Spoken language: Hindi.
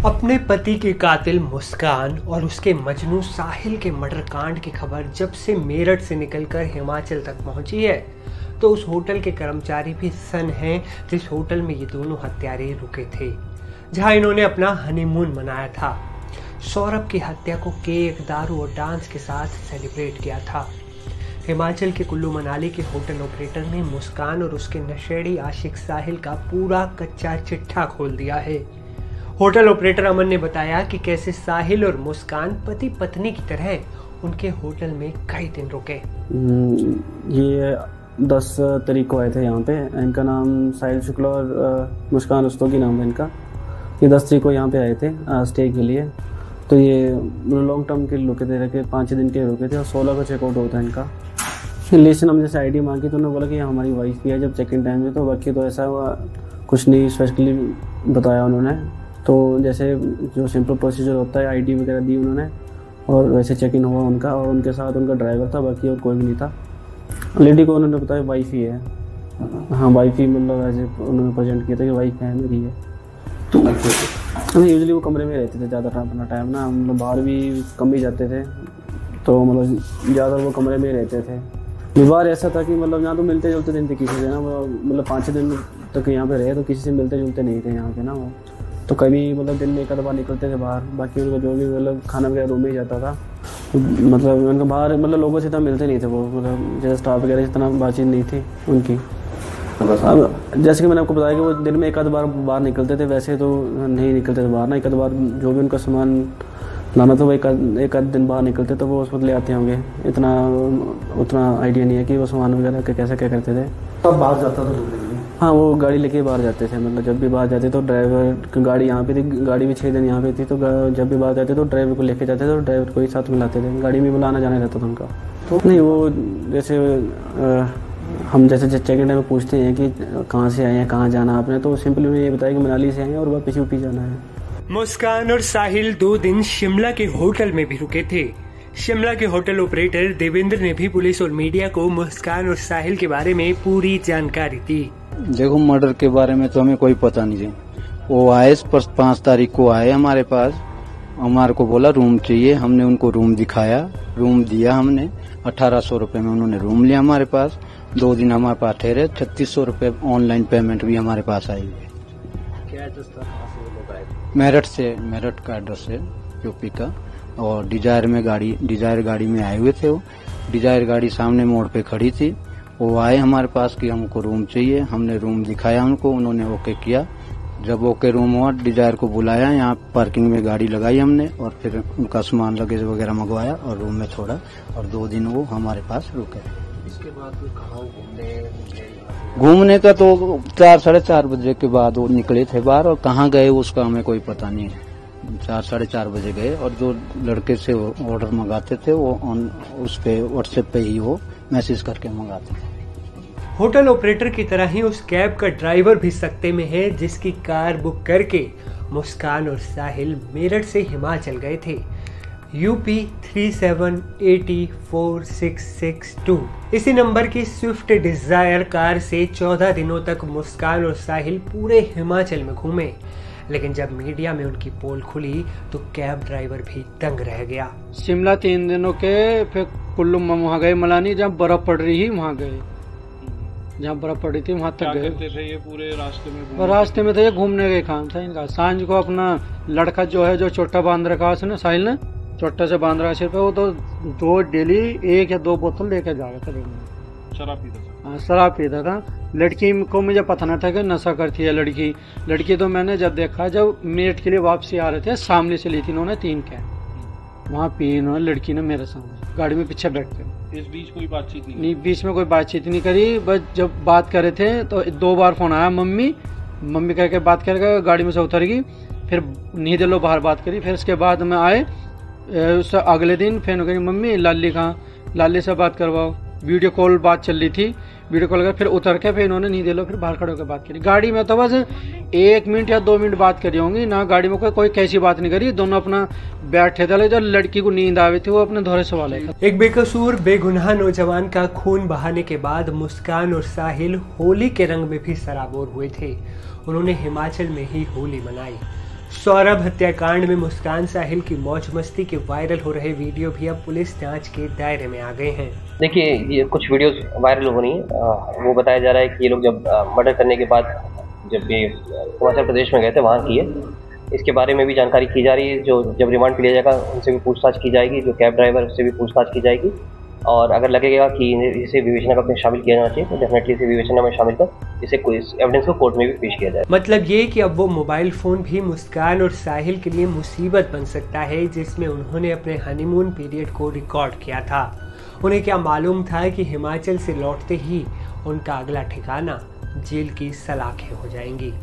अपने पति के कातिल मुस्कान और उसके मजनू साहिल के मर्डर कांड की खबर जब से मेरठ से निकलकर हिमाचल तक पहुंची है तो उस होटल के कर्मचारी भी सन हैं जिस होटल में ये दोनों हत्यारे रुके थे, जहां इन्होंने अपना हनीमून मनाया था। सौरभ की हत्या को केक, दारू और डांस के साथ सेलिब्रेट किया था। हिमाचल के कुल्लू मनाली के होटल ऑपरेटर ने मुस्कान और उसके नशेड़ी आशिक साहिल का पूरा कच्चा चिट्ठा खोल दिया है। होटल ऑपरेटर अमन ने बताया कि कैसे साहिल और मुस्कान पति पत्नी की तरह उनके होटल में कई दिन रुके। ये 10 तारीख को आए थे यहाँ पे। इनका नाम साहिल शुक्ला और मुस्कान उस्तोगी नाम है इनका। ये 10 तारीख को यहाँ पे आए थे स्टे के लिए। तो ये लॉन्ग टर्म के रुके थे, रखे 5 दिन के रुके थे और 16 का चेकआउट होता है इनका। लेकिन हम जैसे आईडी मांगी तो उन्होंने बोला कि हमारी वाइफ भी है जब चेक इन टाइम में, तो बाकी तो ऐसा हुआ कुछ नहीं स्पेशली बताया उन्होंने। तो जैसे जो सिंपल प्रोसीजर होता है आईडी वगैरह दी उन्होंने और वैसे चेक इन हुआ उनका, और उनके साथ उनका ड्राइवर था, बाकी और कोई भी नहीं था। लेडी को उन्होंने बताया वाइफ ही है। हाँ वाइफ ही, मतलब ऐसे उन्होंने प्रेजेंट किया था कि वाइफ है मेरी है। तो यूजुअली वो कमरे में रहते थे ज़्यादा अपना टाइम ना, हम लोग बाहर भी कम ही जाते थे, तो मतलब ज़्यादा वो कमरे में ही रहते थे। व्यवहार ऐसा था कि मतलब यहाँ तो मिलते जुलते दिन थे किसी से ना, मतलब 5 दिन तक यहाँ पे रहे तो किसी से मिलते जुलते नहीं थे यहाँ पे ना वो। तो कभी मतलब दिन में एक आध बार निकलते थे बाहर, बाकी उनका जो भी मतलब खाना वगैरह रूम में ही जाता था। तो मतलब उनका बाहर मतलब लोगों से इतना मिलते नहीं थे वो, मतलब जैसे स्टाफ वगैरह से इतना बातचीत नहीं थी उनकी। अब जैसे कि मैंने आपको बताया कि वो दिन में एक आध बार बाहर निकलते थे, वैसे तो नहीं निकलते थे बाहर ना। एक आध बार जो भी उनका सामान लाना था वो एक आध दिन बाहर निकलते तो वो उस वक्त ले आते होंगे। उतना आइडिया नहीं है कि वो सामान वगैरह कैसे क्या करते थे। तब बाहर जाता था? हाँ वो गाड़ी लेके बाहर जाते थे, मतलब जब भी बाहर जाते तो ड्राइवर की गाड़ी यहाँ पे थी, गाड़ी भी 6 दिन यहाँ पे थी, तो जब भी बाहर जाते तो ड्राइवर को लेके जाते थे और ड्राइवर को ही साथ में लाते थे। गाड़ी में बुलाना जाना रहता था उनका। तो नहीं वो जैसे हम जैसे चेक इन टाइम में पूछते हैं कि कहाँ से आए हैं, कहाँ जाना आपने, तो सिंपली उन्हें ये बताया कि मनाली से आए हैं और वापस यूपी जाना है। मुस्कान और साहिल 2 दिन शिमला के होटल में भी रुके थे। शिमला के होटल ऑपरेटर देवेंद्र ने भी पुलिस और मीडिया को मुस्कान और साहिल के बारे में पूरी जानकारी दी। देखो मर्डर के बारे में तो हमें कोई पता नहीं है। वो आए 5 तारीख को आए हमारे पास, हमारे को बोला रूम चाहिए, हमने उनको रूम दिखाया, रूम दिया हमने। 1800 रुपए में उन्होंने रूम लिया हमारे पास। 2 दिन हमारे पास ठहरे। 3600 रुपए ऑनलाइन पेमेंट भी हमारे पास आई है। मेरठ से, मेरठ का एड्रेस है यूपी का। और डिजायर गाड़ी में आए हुए थे वो। डिजायर गाड़ी सामने मोड़ पे खड़ी थी। वो आए हमारे पास कि हमको रूम चाहिए, हमने रूम दिखाया उनको, उन्होंने ओके किया। जब ओके रूम हुआ डिजायर को बुलाया, यहाँ पार्किंग में गाड़ी लगाई हमने और फिर उनका सामान लगेज वगैरह मंगवाया और रूम में छोड़ा और 2 दिन वो हमारे पास रुके। इसके बाद कहाँ घूमने का तो 4 साढ़े 4 बजे के बाद वो निकले थे बाहर, और कहाँ गए उसका हमें कोई पता नहीं है। 4 साढ़े 4 बजे गए और जो लड़के से ऑर्डर मंगाते थे वो उस पे व्हाट्सएप पे ही वो मैसेज करके मंगाते थे। होटल ऑपरेटर की तरह ही उस कैब का ड्राइवर भी सकते में है जिसकी कार बुक करके मुस्कान और साहिल मेरठ से हिमाचल गए थे। UP 37804662 इसी नंबर की स्विफ्ट डिजायर कार से 14 दिनों तक मुस्कान और साहिल पूरे हिमाचल में घूमे। लेकिन जब मीडिया में उनकी पोल खुली तो कैब ड्राइवर भी दंग रह गया। शिमला 3 दिनों के, फिर कुल्लू में वहाँ गए, मनाली जहाँ बर्फ पड़ रही वहाँ गए, जहाँ बर्फ पड़ी थी वहाँ तक गए। ये पूरे रास्ते में थे, ये घूमने का काम था इनका। सांझ को अपना लड़का जो है जो छोटा बांध रखा उसने, साहिल ने छोटा से बांध रखा सिर पे, वो तो 2 डेली 1 या 2 बोतल लेकर जा रहा था। शराब पीता था? हाँ शराब पीता था। लड़की को मुझे पता न था कि नशा करती है लड़की तो मैंने जब देखा, जब मेरठ के लिए वापसी आ रहे थे, सामने से ली थी इन्होंने 3 कैन, वहाँ पी इन्होंने, लड़की ने मेरे सामने गाड़ी में पीछे बैठ कर। इस बीच कोई बातचीत नहीं? बीच में कोई बातचीत नहीं करी। बस जब बात कर रहे थे तो 2 बार फोन आया, मम्मी करके बात करके गाड़ी में से उतर गई। फिर नहीं दे लो बाहर बात करी। फिर उसके बाद में आए उससे अगले दिन, फिर कही मम्मी लाली कहाँ, लाली से बात करवाओ। वीडियो कॉल बात चल रही थी, वीडियो कॉल कर फिर उतर के फिर इन्होंने नहीं दे लो, फिर बाहर खड़े होकर बात करी। गाड़ी में तो बस 1 मिनट या 2 मिनट बात करी होंगी ना, गाड़ी में कोई कैसी बात नहीं करी। दोनों अपना बैठे थे। जब लड़की को नींद आ रही थी वो अपने धोरे सवाल है। एक बेकसूर बेगुनाह नौजवान का खून बहाने के बाद मुस्कान और साहिल होली के रंग में भी सराबोर हुए थे। उन्होंने हिमाचल में ही होली मनाई। सौरभ हत्याकांड में मुस्कान साहिल की मौज मस्ती के वायरल हो रहे वीडियो भी अब पुलिस जांच के दायरे में आ गए हैं। देखिए, ये कुछ वीडियोस वायरल हो रही हैं। वो बताया जा रहा है कि ये लोग जब मर्डर करने के बाद जब ये हिमाचल प्रदेश में गए थे वहाँ किए। इसके बारे में भी जानकारी की जा रही है। जो जब रिमांड पे लिया जाएगा उनसे भी पूछताछ की जाएगी, जो कैब ड्राइवर उससे भी पूछताछ की जाएगी, और अगर लगेगा कि इसे विवेचना में शामिल किया जाना चाहिए तो डेफिनेटली इसे विवेचना में शामिल कर इसे कोई एविडेंस को कोर्ट में भी पेश किया जाए। मतलब ये कि अब वो मोबाइल फोन भी मुस्कान और साहिल के लिए मुसीबत बन सकता है, जिसमें उन्होंने अपने हनीमून पीरियड को रिकॉर्ड किया था। उन्हें क्या मालूम था कि हिमाचल से लौटते ही उनका अगला ठिकाना जेल की सलाखें हो जाएंगी।